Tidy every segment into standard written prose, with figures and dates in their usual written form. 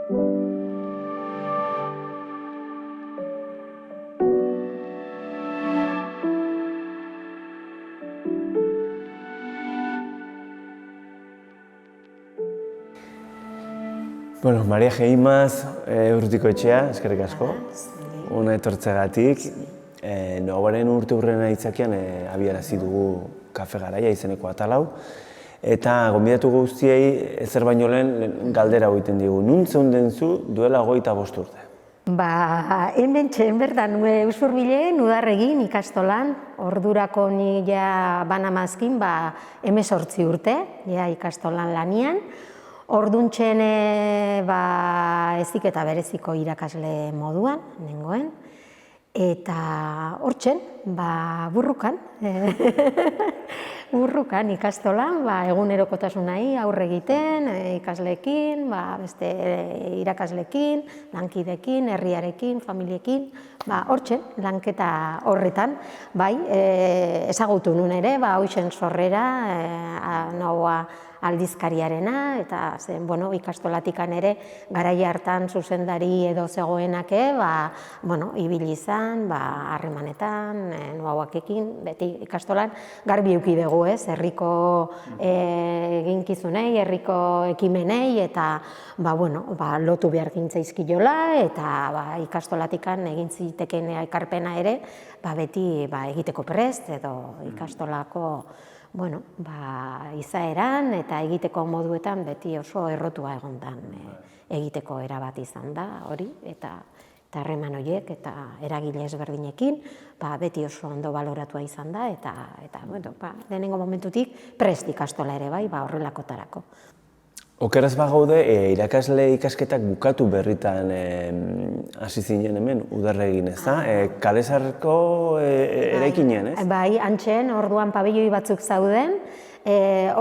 Bueno, Maria Geimaz, Urrutiko etxea, eskerrik asko. Hona etortzegatik. Nobaren urte hurrena itzakian abiarazi dugu kafe garaia izeneko atalau. Eta gonbidatu guztiei ezer baino lehen galdera egiten digu. Nun zeunden zu duela 25 urte? Hemen txen bertan, Usurbilen, Udarregin ikastolan, ordurako ni ja banamazkin, 18 urte, ja ikastolan lanian. Orduntxen heziketa bereziko irakasle moduan, nengoen, eta hortxen, burrukan, burrukan ikastolan, egunerokotasunai aurre egiten, ikasleekin, beste irakasleekin, lankideekin, herriarekin, familiekin, hortxen, lanketa horretan, ezagutu nun ere, hoixen sorrera, noa aldizkariarena, eta ikastolatikan ere garai hartan zuzendari edo zegoenak ibili izan, harremanetan, noauakekin, beti ikastolan garbi eduki dugu, herriko eginkizunei, herriko ekimenei, eta lotu behar gintzaizkiola, eta ikastolatikan egin ziteken ekarpena ere, beti egiteko prest, edo ikastolako izaeran eta egiteko moduetan beti oso errotua egondan egiteko erabat izan da hori, eta harreman horiek eta eragile ezberdinekin beti oso ondo baloratua izan da, eta lehenengo momentutik prest ikastola ere horrelakotarako. Okeraz bagaude, irakasle ikasketak bukatu berritan hasi zinen hemen, Udarregin, ez da? Kalezarko eraikinean, ez? Bai, antxen, orduan pabelloi batzuk zauden,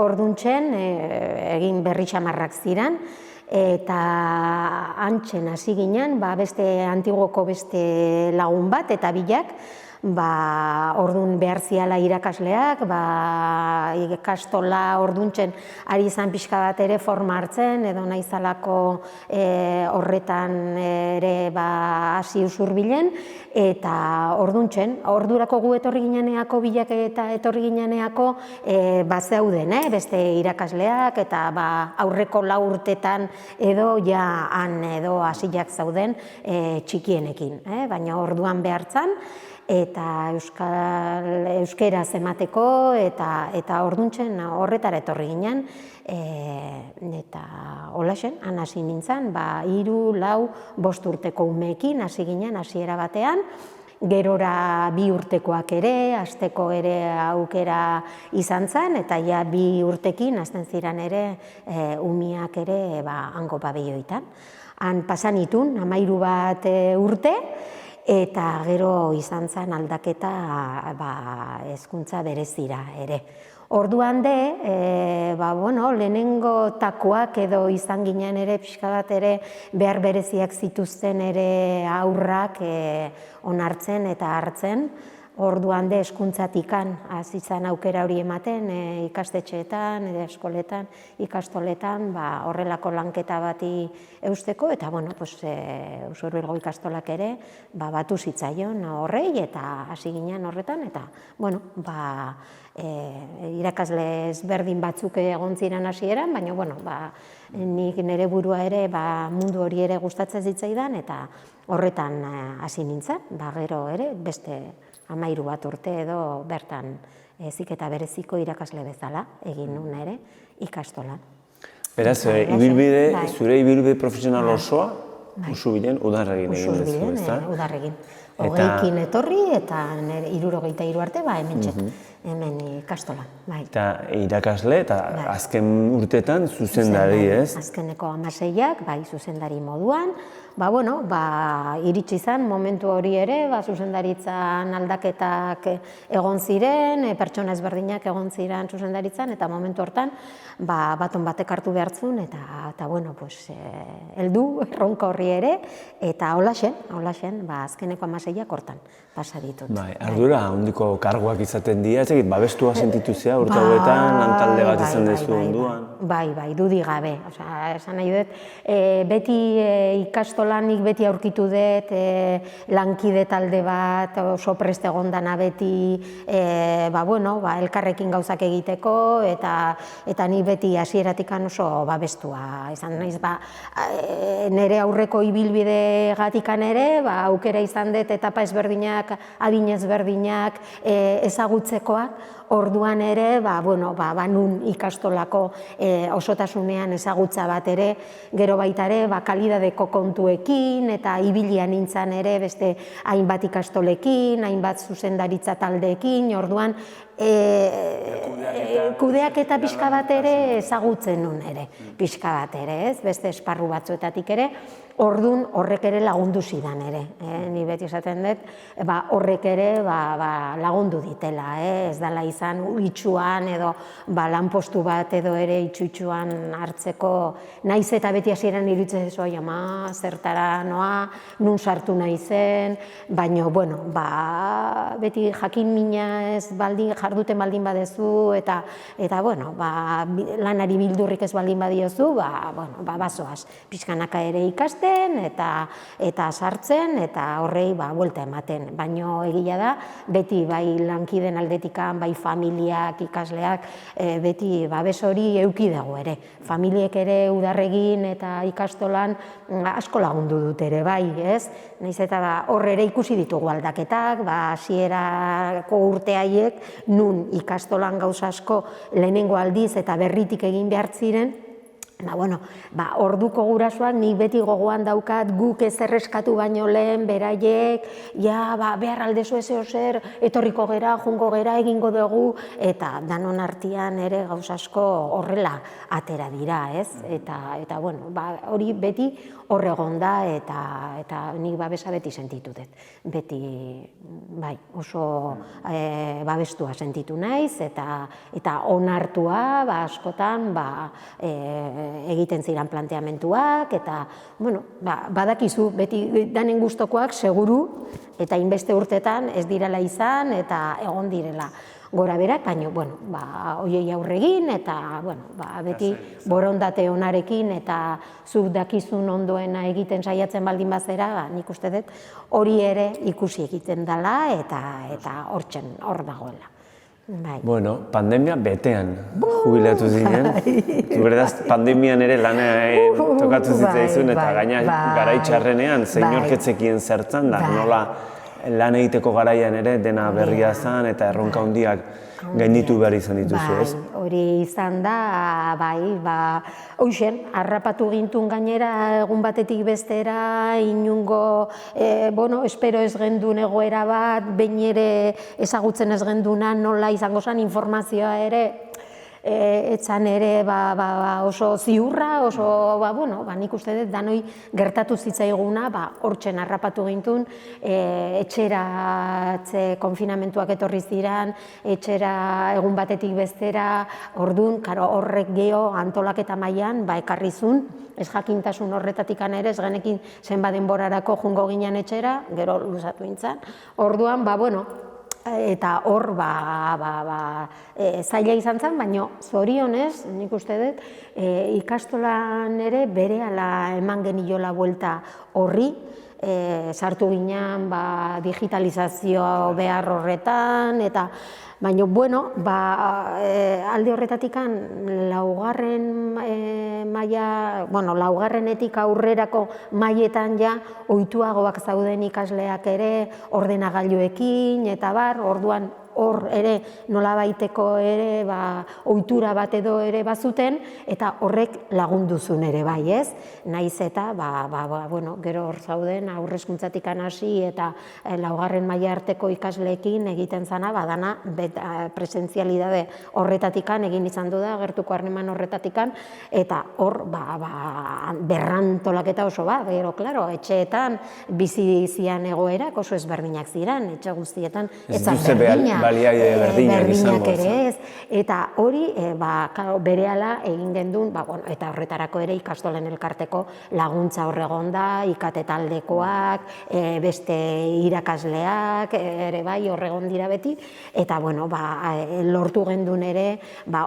orduntxen egin berri xamarrak ziren, eta antxen hasi ginen, beste antigoko beste lagun bat, eta bilak, orduan behar ziala irakasleak, ikastola orduntxen ari izan pixka bat ere forma hartzen, edo naizalako horretan ere hasi Usurbilen, eta orduntxen, ordurako gu etorri gineneako, bilak eta etorri gineneako zeuden, beste irakasleak, eta aurreko 4 urtetan edo ja han edo hasiak zauden txikienekin, baina orduan behartzan, eta euskeraz emateko, eta orduntxen horretara etorri ginen, eta holaxen, han hasi nintzen, 3, 4, 5 urteko umeekin hasi ginen, hasiera batean, gerora 2 urtekoak ere, hasteko ere aukera izan zen, eta ja 2 urtekin hasten ziren ere umiak ere hango pabelloitan. Han pasan itun, 13 bat urte, eta gero izan zen aldaketa hezkuntza berezira ere. Orduan lehenengo takoak edo izan ginen ere, pixka bat ere behar bereziak zituzten ere aurrak onartzen eta hartzen. Orduan hezkuntzatikan hasi zen aukera hori ematen, ikastetxeetan, eskoletan, ikastoletan, horrelako lanketa bati eusteko, eta Usurbilgo ikastolak ere batu zitzaion horrei, eta hasi ginen horretan, eta irakasle ezberdin batzuk egon ziren hasieran, baina nik nire burua ere mundu hori ere gustatzen zitzaidan, eta horretan hasi nintzen, gero ere beste 13 bat urte edo bertan heziketa bereziko irakasle bezala egin nuen ere ikastolan. Beraz, zure ibilbide profesional osoa, Usurbilen, Udarregin egin duzu, ez da? Udarregin. 20ekin etorri eta 73 arte, hemen ikastolan. Eta irakasle, eta azken urtetan zuzendari, ez? Azkeneko 16ak, zuzendari moduan. Iritsi izan momentu hori ere, zuzendaritzan aldaketak egon ziren, pertsona ezberdinak egon ziren zuzendaritzan, eta momentu hortan baton batek hartu behartzun, eta heldu erronka horri ere, eta holaxen, azkeneko 16ak hortan pasa ditut. Ardura, handiko karguak izaten dira, ez egit, babestua sentitu zea urte hauetan, lantalde bat izan dezu onduan? bai, dudik gabe. Osea, esan nahi dut, beti ikastolanik beti aurkitu dut, lankide talde bat, oso prest egon dana beti, elkarrekin gauzak egiteko, eta ni beti hasieratikan oso babestua izan naiz. Nire aurreko ibilbide gatikan ere, aukera izan dut etapa ezberdinak, adin ezberdinak ezagutzekoak, orduan ere, nun ikastolako osotasunean ezagutza bat ere, gero baita ere, kalidadeko kontuekin, eta ibilian nintzen ere beste hainbat ikastolekin, hainbat zuzendaritza taldeekin, orduan kudeaketa pixka bat ere ezagutzen nun ere, pixka bat ere, beste esparru batzuetatik ere, orduan horrek ere lagundu zidan ere. Ni beti esaten dut, horrek ere lagundu ditela, ez dela izan itxuan edo lanpostu bat edo ere itxuan hartzeko, naiz eta beti hasieran iruditzen zoi, ama, zertara noa, nun sartu naizen, baina, beti jakin mina ez baldin, jarduten baldin badezu, eta lanari bildurrik ez baldin badiozu, bazoaz, pixkanaka ere ikasten, eta sartzen, eta horrei buelta ematen. Baina egia da, beti bai lankiden aldetikan, bai familiak, ikasleak, beti babes hori eduki dago ere. Familiek ere udarregin eta ikastolan asko lagundu dut ere, bai, ez? Naiz eta hor ere ikusi ditugu aldaketak, hasierako urte haiek, nun ikastolan gauza asko lehenengo aldiz eta berritik egin behar ziren, orduko gurasoak nik beti gogoan daukat guk ez erreskatu baino lehen beraiek, behar aldezu ezeo zer, etorriko gera, jungo gera, egingo dugu, eta danon artean ere gauza asko horrela atera dira, ez? Eta hori beti horregon da, eta nik babesa beti sentitu dut. Beti, oso babestua sentitu naiz, eta onartua, askotan, egiten ziren planteamentuak, eta, badakizu, beti danen gustokoak seguru, eta inbeste urtetan ez direla izan, eta egon direla gora berak, baina, hoiei aurregin, eta, beti borondate onarekin, eta zuk dakizun ondoena egiten saiatzen baldin bazera, nik uste dut hori ere ikusi egiten dela, eta hor dagoela. Bueno, pandemia betean jubilatu zinen. Zuberedaz, pandemian ere lana tokatu zitzaizun, eta gaina garaitxarrenean, zein orketzekien zertzen da, nola lan egiteko garaian ere dena berria zen eta erronka handiak gainditu behar izan dituzu, ez? Hori izan da, hoxen, harrapatu gintun gainera egun batetik bestera, inungo, espero ez gendun egoera bat, behin ere ezagutzen ez genduna, nola izango zen informazioa ere, etzan ere oso ziurra, oso, nik uste dut danoi gertatu zitzaiguna, hortzen harrapatu gintun, etxera konfinamentuak etorri ziren, etxera egun batetik bestera, orduan, horrek geho antolaketa mailan ekarrizun, ez jakintasun horretatik ere, ez genekin zenba denborarako jungo ginen etxera, gero luzatu gintzen, orduan, eta hor zaila izan zen, baina zorionez, nik uste dut, ikastolan ere berehala eman geniola buelta horri, sartu ginen digitalizazio behar horretan, eta baina, alde horretatikan laugarrenetik aurrerako mailetan ja ohituagoak zauden ikasleak ere ordenagailuekin eta orduan hor ere nolabaiteko ere ohitura bat edo ere bazuten eta horrek lagunduzun ere bai, ez? Naiz eta gero hor zauden aurrezkuntzatik hasi eta laugarren maila arteko ikasleekin egiten zana dana presentzialidade horretatikan egin izan du da gertuko harreman horretatikan eta hor berrantolaketa oso gero klaro etxeetan bizi zian egoerak oso ezberdinak ziren, etxe guztietan ez berdina. baliabide berdinak izango. ere ez. Eta hori, berehala egin gendun, eta horretarako ere ikastolen elkarteko laguntza horregon da, ikate taldekoak, beste irakasleak, ere bai horregon dira beti, eta lortu gendun ere,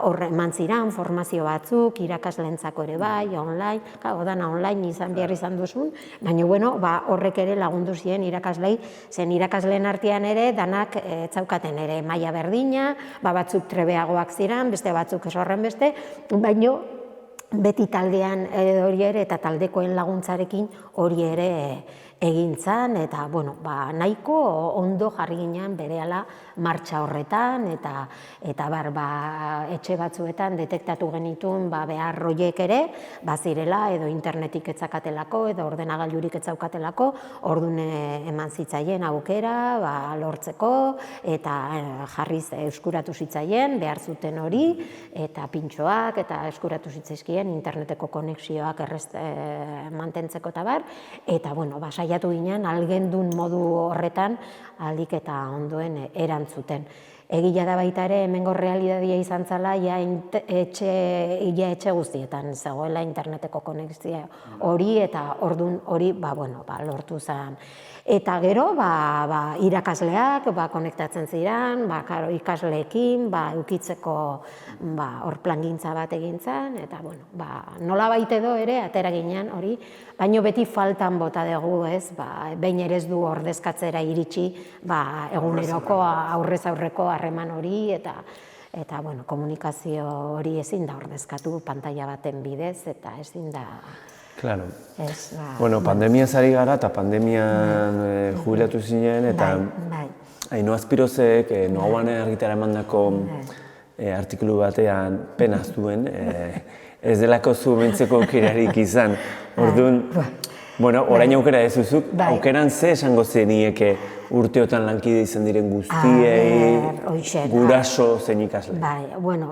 horre eman ziren formazio batzuk, irakaslentzako ere bai, online, dana online izan behar izan duzun, baina horrek ere lagundu ziren irakaslei, zen irakasleen artean ere, danak zaukaten ere maila berdina, batzuk trebeagoak ziren, beste batzuk ez horren beste, baina beti taldean hori ere eta taldekoen laguntzarekin hori ere egin zen, eta nahiko ondo jarri ginen berehala martxa horretan, eta etxe batzuetan detektatu genituen behar horiek ere, bazirela edo internetik etzakatelako, edo ordenagailurik etzaukatelako, orduan eman zitzaien aukera lortzeko, eta jarriz eskuratu zitzaien, behar zuten hori, eta pintxoak, eta eskuratu zitzaizkien interneteko konexioak mantentzeko eta bar, eta saiatu ginen algendun modu horretan aldik eta ondoen erantzuten. Egia da baita ere, hemengo realidadia izan zela, etxe guztietan zegoela interneteko konexio hori, eta orduan hori lortu zen. Eta gero, irakasleak konektatzen ziren, ikasleekin, eukitzeko hor plangintza bat egin zen, eta nola baita edo ere, atera ginen hori, baina beti faltan bota dugu, behin ere ez du ordezkatzera iritsi, eguneroko aurrez aurreko harreman hori, eta komunikazio hori ezin da ordezkatu pantalla baten bidez, eta ezin da... Claro. Pandemiaz ari gara eta pandemian jubilatu zinen, eta Ainhoa Azpirozek Noauan argitara emandako artikulu batean penaz duen, ez delako zu mentzeko aukerarik izan. Orduan, orain aukera ez duzuk, aukeran ze esango zenieke urteotan lankide izan diren guztiei, guraso zein ikasle?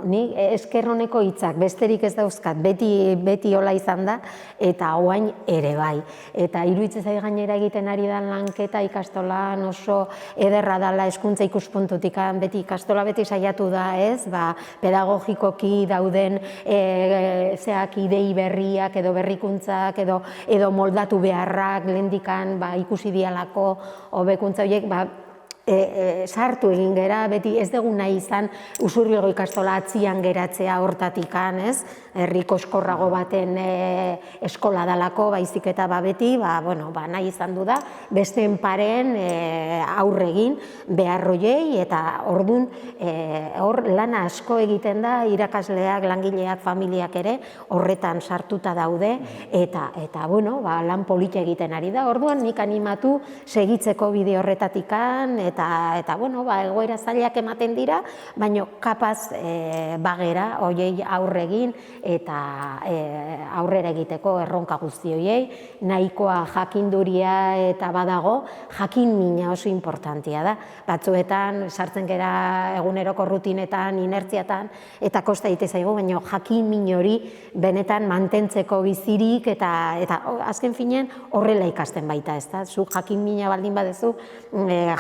Ni esker honeko hitzak, besterik ez dauzkat, beti hola izan da, eta oain ere bai. Eta iruditzen zait gainera egiten ari da lanketa ikastolan oso ederra dela hezkuntza ikuspuntutik, beti ikastola beti saiatu da, pedagogikoki dauden idei berriak edo berrikuntzak edo moldatu beharrak lehendikan ikusi dialako hobekuntza horiek, sartu egin gera, beti ez dugu nahi izan Usurbilgo ikastola atzian geratzea hortatikan, herri koskorrago baten eskola dalako, baizik eta beti, nahi izan du da, besteen paren aurregin behar horiei, eta orduan hor lana asko egiten da, irakasleak, langileak, familiak ere, horretan sartuta daude, eta lan polita egiten ari da, orduan nik animatu segitzeko bide horretatikan, eta egoera zailak ematen dira, baina kapaz bagera horiei aurregin eta aurrera egiteko erronka guzti horiei, nahikoa jakinduria eta badago, jakin mina oso importantia da. Batzuetan, sartzen gera eguneroko rutinetan, inertziatan, eta kosta egite zaigu, baina jakin min hori benetan mantentzeko bizirik, eta azken finean horrela ikasten baita, ez da? Zu jakin mina baldin badezu,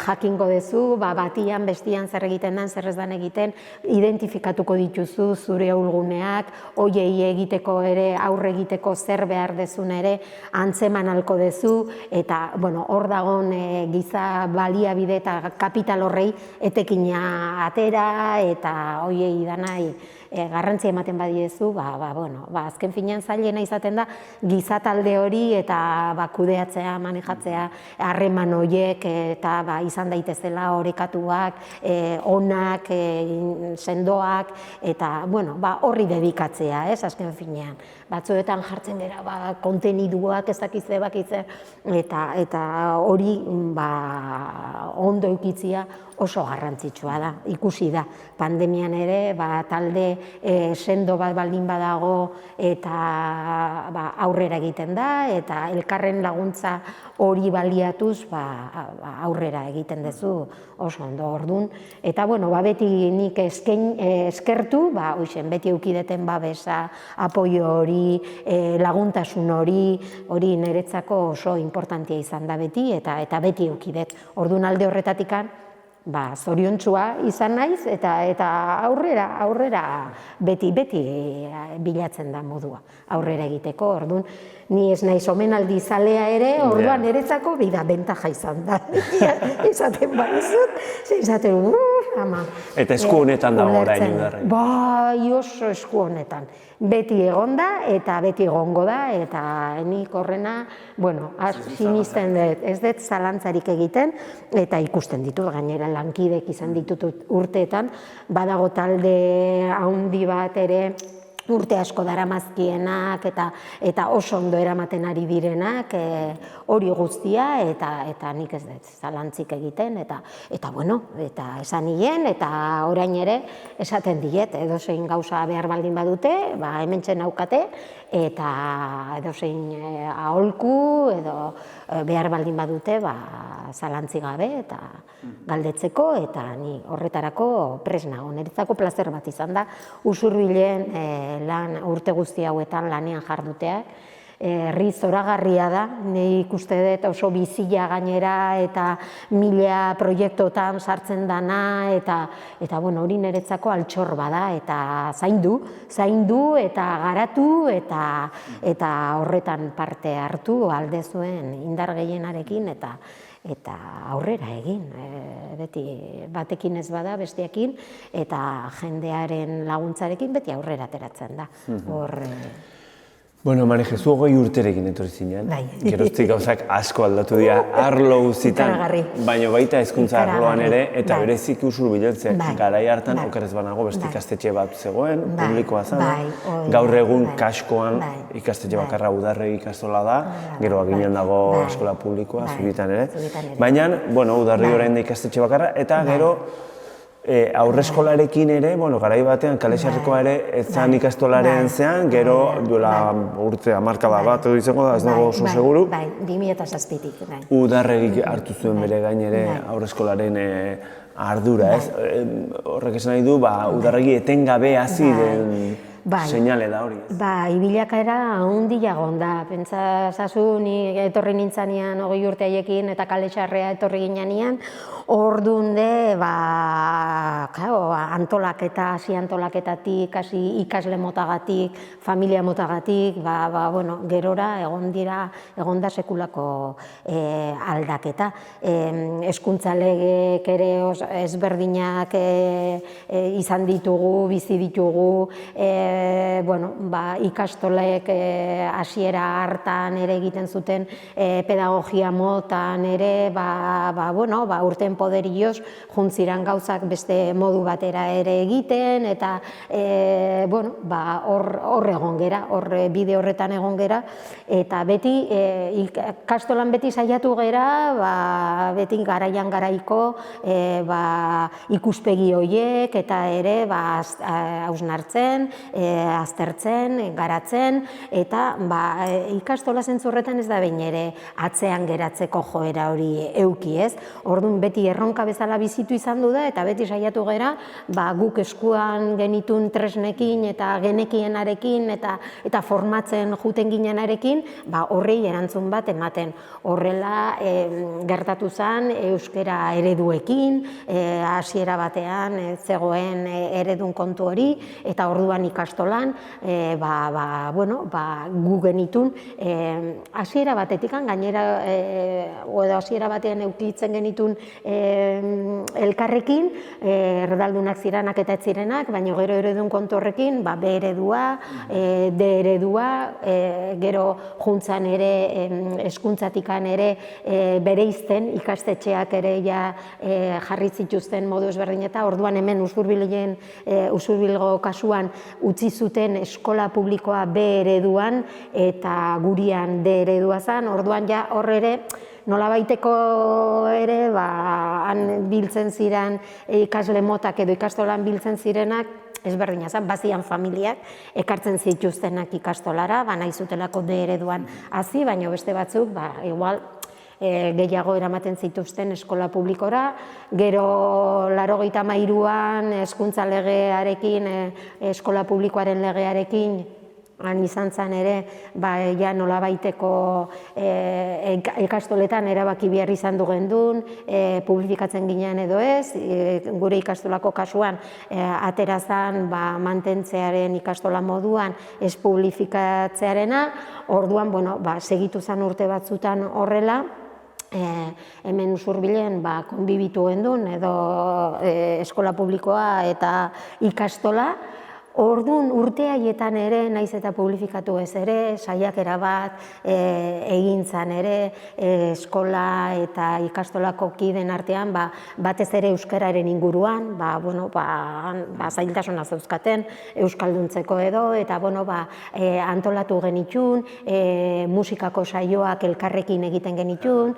jakingo dezu, batian, bestian zer egiten den, zer ez den egiten, identifikatuko dituzu zure ahulguneak, hoiei egiteko ere, aurre egiteko zer behar dezun ere, antzeman alko dezu, eta hor dagoen giza baliabide eta kapital horrei etekina atera, eta hoiei danai garrantzia ematen badiezu, azken finean zailena izaten da, giza talde hori eta kudeatzea, manejatzea, harreman horiek, eta izan daitezela orekatuak, onak, sendoak, eta horri dedikatzea, azken finean. Batzuetan jartzen dira konteniduak ez dakitze bakitze, eta hori ondo eukitzia oso garrantzitsua da, ikusi da. Pandemian ere, talde sendo bat baldin badago eta aurrera egiten da, eta elkarren laguntza hori baliatuz aurrera egiten duzu oso ondo orduan. Eta beti nik eskertu, beti eukideten babesa, apoio hori, laguntasun hori niretzako oso importantia izan da beti, eta beti eukidet. Orduan alde horretatikan, zoriontsua izan naiz eta aurrera beti bilatzen da modua aurrera egiteko. Orduan, ni ez naiz omenaldi zalea ere, orduan niretzako bentaja izan da. Esaten badizut, esaten ama. Eta esku honetan dago orain Udarregi? Bai, oso esku honetan. Beti egonda eta beti egongo da, eta nik horrena, sinisten dut, ez dut zalantzarik egiten, eta ikusten ditut, gainera lankidek izan ditut urteetan, badago talde handi bat ere, urte asko daramazkienak eta oso ondo eramaten ari direnak hori guztia eta nik ez dut zalantzik egiten eta esan nien eta orain ere esaten diet edozein gauza behar baldin badute, hementxe naukate eta edozein aholku edo behar baldin badute zalantzik gabe eta galdetzeko eta ni horretarako prest nago. Niretzako plazer bat izan da Usurbilen lan urte guzti hauetan lanean jarduteak. Herri zoragarria da, nik uste dut oso bizia gainera eta mila proiektuetan sartzen dana eta hori niretzako altxor bada eta zaindu eta garatu eta horretan parte hartu alde zuen indar gehienarekin eta aurrera egin, beti batekin ez bada besteekin eta jendearen laguntzarekin beti aurrera ateratzen da. Bueno, Mari Jesu, 20 urterekin etorri zinen, geroztik gauzak asko aldatu dira arlo guztitan, baina baita hezkuntza arloan ere, eta bereziki Usurbilen garai hartan, okerrez banago beste ikastetxe bat zegoen, publikoa zen, gaur egun kaskoan ikastetxe bakarra Udarregi ikastola da, gero aginan dago eskola publikoa, Zubitan ere, baina, Udarregi orain da ikastetxe bakarra, eta gero aurreskolarekin ere, garai batean Kalexarrekoa ere etzan ikastolaren zean, gero duela urte hamarkada bat edo izango da, ez dago oso seguru. Bai, 2007-tik. Udarregik hartu zuen bere gain ere aurreskolaren ardura, ez? Horrek esan nahi du, Udarregi etengabe hasi den seinale da hori, ez? Ibilakaera handia egon da. Pentsa zazu, ni etorri nintzanean 20 urte haiekin eta Kalexarrea etorri ginean, orduan de, antolaketa, hasi antolaketatik, hasi ikasle motagatik, familia motagatik, gerora egon da sekulako aldaketa. Hezkuntza legeek ere ezberdinak izan ditugu, bizi ditugu, ikastolek hasiera hartan ere egiten zuten pedagogia motan ere, urten poderioz juntziran gauzak beste modu batera ere egiten, eta hor egon gera, hor bide horretan egon gera, eta beti ikastolan beti saiatu gera, beti garaian garaiko ikuspegi horiek, eta ere hausnartzen, aztertzen, garatzen, eta ikastola zentzurretan ez da behin ere atzean geratzeko joera hori euki, ez? Orduan beti erronka bezala bizitu izan du da, eta beti saiatu gera, guk eskuan genitun tresnekin eta genekienarekin eta formatzen juten ginenarekin, horrei erantzun bat ematen. Horrela gertatu zen euskera ereduekin, hasiera batean zegoen eredun kontu hori, eta orduan ikastolan gu genitun hasiera batetikan, gainera hasiera batean eukitzen genitun elkarrekin, erdaldunak ziranak eta ez zirenak, baina gero eredun kontu horrekin, B eredua, D eredua, gero juntzan ere, hezkuntzatikan ere bereizten, ikastetxeak ere jarri zituzten modu ezberdin, eta orduan hemen Usurbilgo kasuan utzi zuten eskola publikoa B ereduan eta gurian D eredua zen, orduan hor ere nolabaiteko ere han biltzen ziren ikasle motak edo ikastolan biltzen zirenak ezberdina zen, bazian familiak ekartzen zituztenak ikastolara, nahi zutelako D ereduan hasi, baina beste batzuk igual gehiago eramaten zituzten eskola publikora, gero 83an hezkuntza legearekin, eskola publikoaren legearekin han izan zen ere, ja nolabaiteko ikastoletan erabaki behar izan du gendun, publifikatzen ginean edo ez, gure ikastolako kasuan atera zen mantentzearen ikastola moduan ez publifikatzearena, orduan segitu zen urte batzutan horrela, hemen Usurbilen konbibitu gendun edo eskola publikoa eta ikastola. Orduan urte haietan ere, naiz eta publifikatu ez ere, saiakera bat egin zen ere, eskola eta ikastolako kideen artean, batez ere euskararen inguruan, zailtasuna zeuzkaten euskalduntzeko edo, eta antolatu genitun, musikako saioak elkarrekin egiten genitun,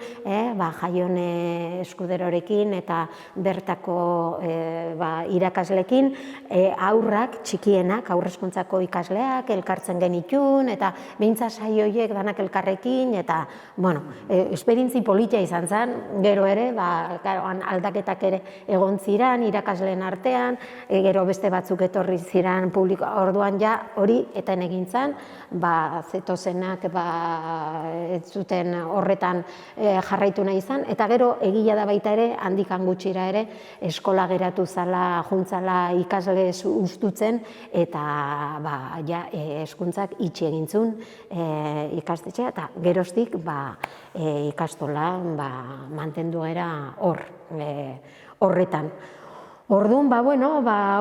Jaione Eskuderorekin eta bertako irakaslekin, aurrak, txikienak, aurrezkuntzako ikasleak, elkartzen genitun, eta behintza saio horiek danak elkarrekin, eta, esperientzi politia izan zen, gero ere, aldaketak ere egon ziran, irakasleen artean, gero beste batzuk etorri ziran publiko, orduan ja hori eten egin zen, zetozenak ez zuten horretan jarraitu nahi izan, eta gero egia da baita ere, handikan gutxira ere, eskola geratu zala, juntzala ikasle ustutzen, eta hezkuntzak itxi egintzun ikastetxea, eta geroztik ikastola mantendu era horretan. Orduan,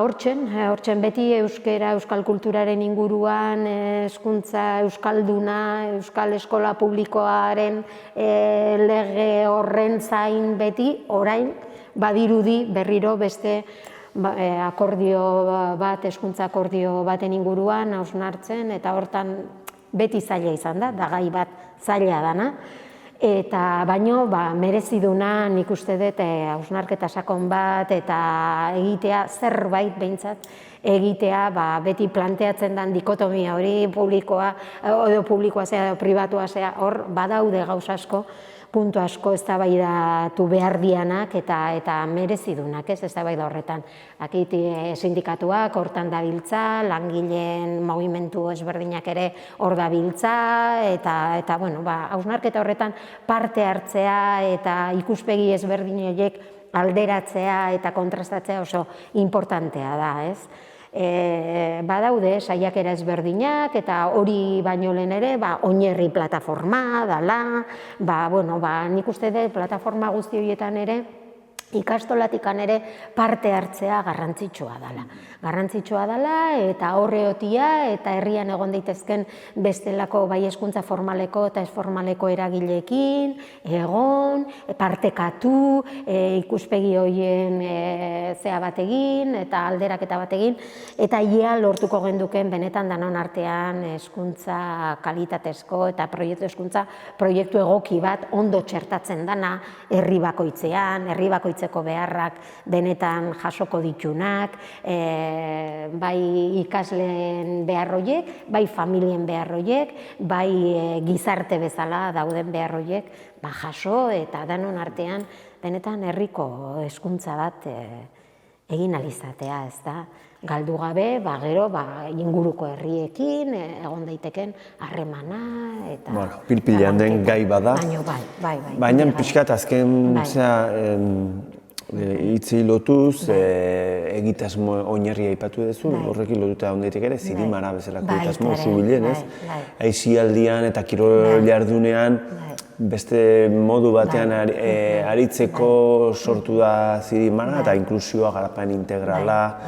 hortzen beti euskera, euskal kulturaren inguruan, hezkuntza euskalduna, euskal eskola publikoaren lege horren zain beti, orain, badirudi berriro beste akordio bat, hezkuntza akordio baten inguruan hausnartzen, eta hortan beti zaila izan da gai bat zaila dana, eta baino mereziduna nik uste dut hausnarketa sakon bat eta egitea zerbait behintzat egitea beti planteatzen den dikotomia hori publikoa zea edo pribatua zea, hor badaude gauza asko, puntu asko eztabaidatu behar dianak eta merezidunak, eztabaida horretan. Akit sindikatuak hortan dabiltza, langileen movimentu ezberdinak ere hor dabiltza, eta hausnarketa horretan parte hartzea eta ikuspegi ezberdin horiek alderatzea eta kontrastatzea oso importantea da, ez? Badaude saiakera ezberdinak eta hori baino lehen ere oinarri plataforma dala, nik uste dut plataforma guzti horietan ere ikastolatikan ere parte hartzea garrantzitsua dela. Garrantzitsua dela eta horreotia eta herrian egon daitezken bestelako bai hezkuntza formaleko eta ez formaleko eragileekin, egon, partekatu, ikuspegi horien zea bat egin eta alderaketa bat egin, eta ia lortuko genduken benetan danon artean hezkuntza kalitatezko eta hezkuntza proiektu egoki bat ondo txertatzen dana herri bakoitzean, herri bakoitzeko beharrak benetan jasoko ditunak, bai ikasleen beharroiek, bai familien beharroiek, bai gizarte bezala dauden beharroiek, jaso eta danon artean benetan herriko hezkuntza bat egin alizatea, ez da? Galdu gabe, gero inguruko herriekin, egon daiteken harremana eta... Pilpilean den gai bada. Baina pixkat azken hitzi lotuz, egitasmo oinarria aipatu duzu, horrekin lotuta ondaitek ere, zirimara bezalako egitasmo Usurbilen, ez? Aisialdian eta kirol jardunean beste modu batean aritzeko sortu da zirimara eta inklusioa, garapen integrala,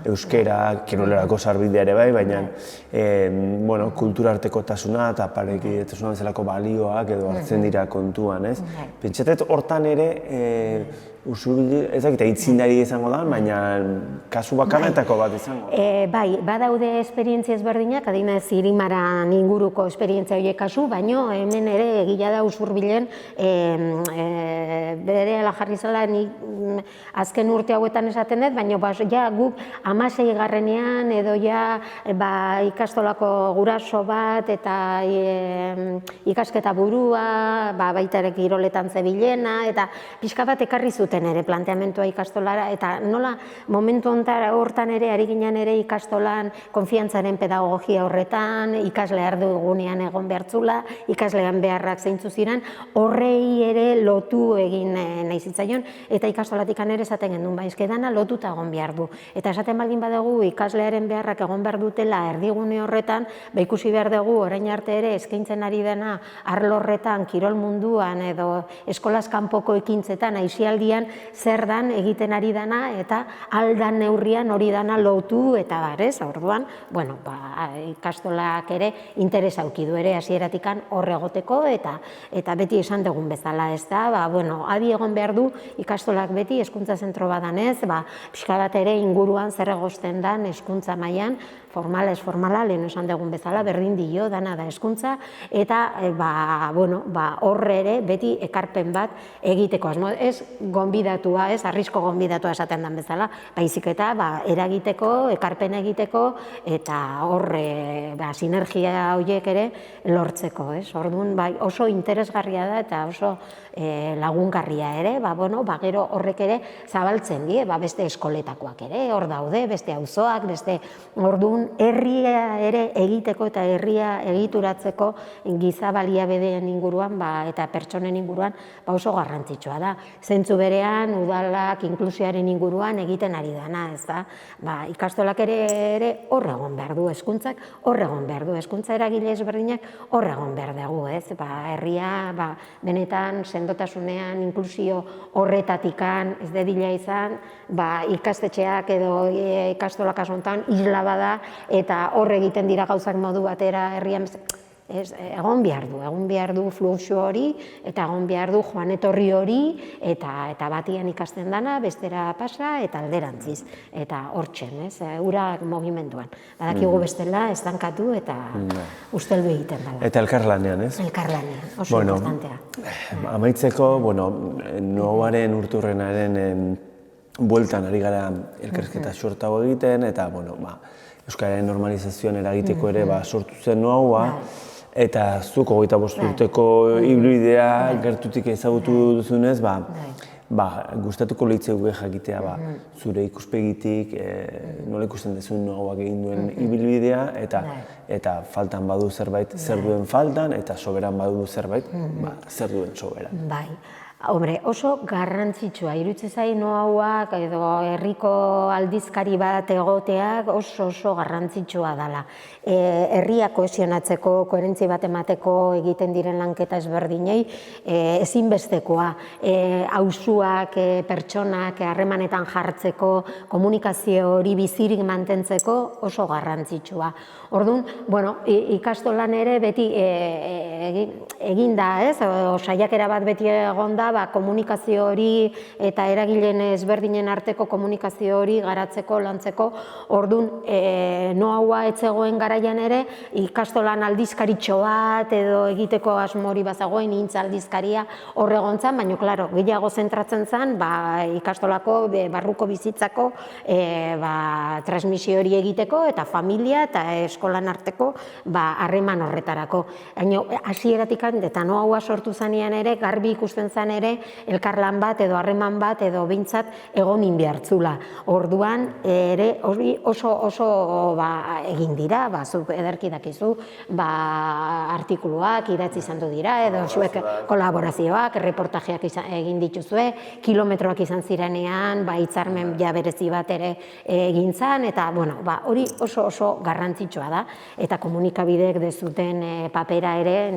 euskera, kirolerako sarbidea ere bai, baina kulturartekotasuna eta parekidetasuna bezalako balioak edo hartzen dira kontuan, ez? Pentsatet hortan ere Usurbil, ez dakit aitzindari izango da, baina kasu bakanetako bat izango. Bai, badaude esperientzia ezberdinak, adina zirimaran inguruko esperientzia horiek kasu, baina hemen ere egila da Usurbilen bere ala jarri zela azken urte hauetan esaten dut, baina ja guk 16garrenean edo ja ikastolako guraso bat eta ikasketa burua, baita ere kiroletan zebilena, eta pixka bat ekarri zuten zuten ere planteamentua ikastolara, eta nola momentu hortan ere, ari ginen ere ikastolan konfiantzaren pedagogia horretan, ikasle ardugunean egon behartzula, ikaslean beharrak zeintzu ziren, horrei ere lotu egin nahi zitzaion, eta ikastolatik ere esaten gendun, eske dana lotuta egon behar du. Eta esaten baldin badugu ikaslearen beharrak egon behar dutela erdigune horretan, ikusi behar dugu orain arte ere eskaintzen ari dena arlo horretan, kirol munduan edo eskolaz kanpoko ekintzetan, aisialdian zer dan egiten ari dana eta aldan neurrian hori dana lotu eta barez, orduan, bueno, ikastolak ere interes auki du ere hasieratikan hor egoteko eta beti esan dugun bezala, ez da, bueno, adi egon behar du ikastolak beti hezkuntza zentro badanez, pixka bat ere inguruan zer egosten dan hezkuntza mailan, formala, ez formala, lehen esan dugun bezala, berdin dio, dana da hezkuntza, eta horre ere beti ekarpen bat egiteko. Ez gonbidatua, ez arrisko gonbidatua esaten den bezala, baizik eta eragiteko, ekarpen egiteko, eta horre sinergia horiek ere lortzeko. Orduan, oso interesgarria da eta oso lagungarria ere, gero horrek ere zabaltzen die, beste eskoletakoak ere, hor daude, beste auzoak, beste orduan, herria ere egiteko eta herria egituratzeko giza baliabideen inguruan eta pertsonen inguruan oso garrantzitsua da. Zentzu berean, udalak inklusioaren inguruan egiten ari dana, ez da? Ikastolak ere hor egon behar du, hezkuntzak hor egon behar du, hezkuntza eragile ezberdinak hor egon behar dugu, ez? Herria benetan sendotasunean, inklusio horretatikan ez dedila izan, ikastetxeak edo ikastolak asuntan isla bada, eta hor egiten dira gauzak modu batera herrian, egon behar du fluxu hori, eta egon behar du joan etorri hori, eta batian ikasten dana, bestera pasa, eta alderantziz, eta hortzen, urak mugimenduan. Badakigu bestela, estankatu, eta usteldu egiten dela. Eta elkarlanean, ez? Elkarlanean, oso importantea. Amaitzeko, Noaren urturrenaren bueltan ari gara elkarrizketa sortago egiten, eta Euskararen normalizazioan eragiteko ere sortu zen Noaua, eta zuk 25 urteko ibilbidea gertutik ezagutu duzunez, gustatuko litzaizuke jakitea zure ikuspegitik nola ikusten duzun Noauak egin duen ibilbidea, eta faltan badu zerbait, zer duen faltan, eta soberan badu zerbait, zer duen soberan. Hombre, oso garrantzitsua, iruditzen zait Noauak edo herriko aldizkari bat egoteak oso garrantzitsua dela. Herria kohesionatzeko, koherentzi bat emateko egiten diren lanketa ezberdinei ezinbestekoa. Auzuak, pertsonak harremanetan jartzeko, komunikazio hori bizirik mantentzeko oso garrantzitsua. Orduan, ikastolan ere beti egin da, saiakera bat beti egon da, komunikazio hori eta eragileen ezberdinen arteko komunikazio hori garatzeko, lantzeko. Orduan, Noaua etzegoen garaian ere, ikastolan aldizkaritxo bat edo egiteko asmori bazagoen, intza aldizkaria horregontzan, baina, klaro, gehiago zentratzen zen, ikastolako, barruko bizitzako transmisio hori egiteko, eta familia eta eskolan arteko harreman horretarako. Hasieratik eta Noaua sortu zanean ere, garbi ikusten zen ere, elkarlan bat edo harreman bat edo behintzat egonin behartzula. Orduan, ere oso egin dira, zuk ederki dakizu, artikuluak idatzi izan du dira, edo zuek kolaborazioak, reportajeak egin dituzue, kilometroak izan zirenean, hitzarmen berezi bat ere egin zan, eta hori oso garrantzitsua da, eta komunikabideek dezuten papera ere,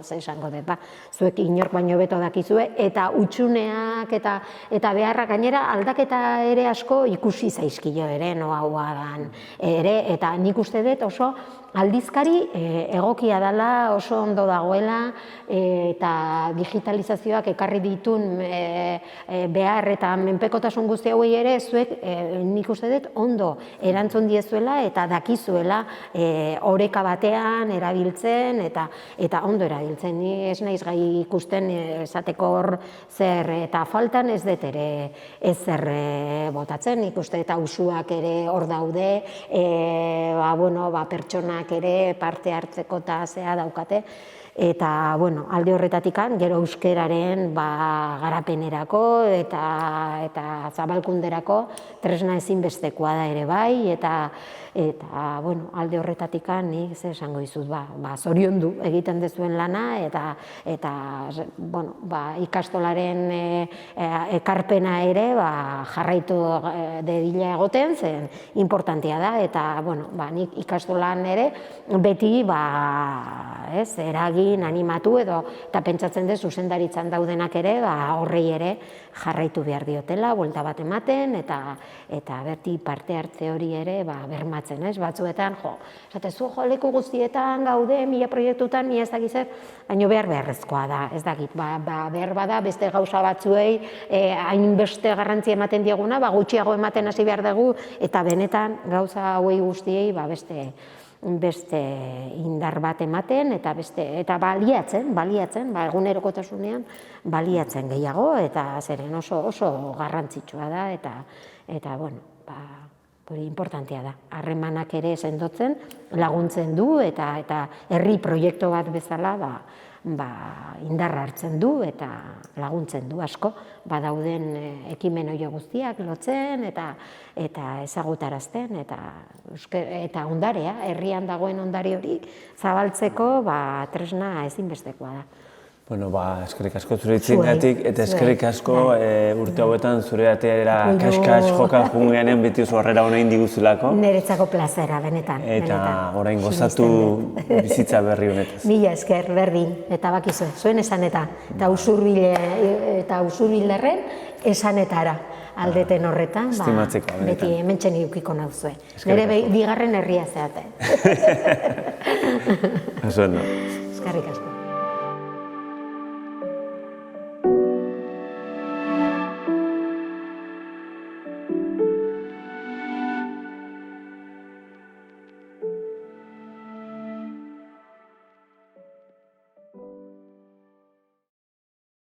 ze esango dut, zuek inork baino beto dakizue, eta utxuneak eta beharrak gainera aldaketa ere asko ikusi zaizkio ere Noauan ere, eta nik uste dut oso aldizkari egokia dela, oso ondo dagoela, eta digitalizazioak ekarri ditun behar eta menpekotasun guzti hauei ere, zuek nik uste dut ondo erantzun diezuela eta dakizuela oreka batean erabiltzen eta ondo erabiltzen. Ni ez naiz gai ikusten esateko hor zer eta faltan ez dut ere ezer botatzen, nik uste eta auzuak ere hor daude, pertsonak ere parte hartzeko eta zea daukate, Eta, bueno, alde horretatikan, gero euskeraren garapenerako eta zabalkunderako tresna ezinbestekoa da ere bai, eta bueno, alde horretatikan nik esango dizut, zoriondu egiten dezuen lana, eta bueno, ikastolaren ekarpena ere jarraitu dedila egoten, zen importantea da, eta bueno, nik ikastolan ere beti eragin, animatu eta pentsatzen dut zuzendaritzan daudenak ere horrei ere jarraitu behar diotela, buelta bat ematen, eta berti parte hartze hori ere bermatzen, batzuetan, esatezu, leku guztietan gaude, 1000 proiektutan, ni ez dakit zer, baina beharrezkoa da, ez dakit, behar bada beste gauza batzuei hainbeste garrantzi ematen dieguna, gutxiago ematen hasi behar dugu, eta benetan gauza hauei guztiei beste indar bat ematen eta baliatzen, egunerokotasunean baliatzen gehiago, eta zeren oso garrantzitsua da, eta bueno, hori importantea da. Harremanak ere sendotzen, laguntzen du, eta herri proiektu bat bezala indarra hartzen du eta laguntzen du asko, dauden ekimen hori guztiak lotzen eta ezagutarazten, eta ondarea, herrian dagoen ondare hori zabaltzeko tresna ezinbestekoa da. Bueno, eskerrik asko zure hitzengatik, eta eskerrik asko urte hauetan zure ateara kaskas joka jungeanen beti oso harrera hona indiguzulako. Niretzako plazera, benetan. Eta orain gozatu bizitza berri honetaz. Mila esker, berdin, eta bakizu, zuen esanetan, eta usurbilerren esanetara aldeten horretan, beti hementxen edukiko nauzue. Nire bigarren herria zeate. Oso ondo. Eskerrik asko.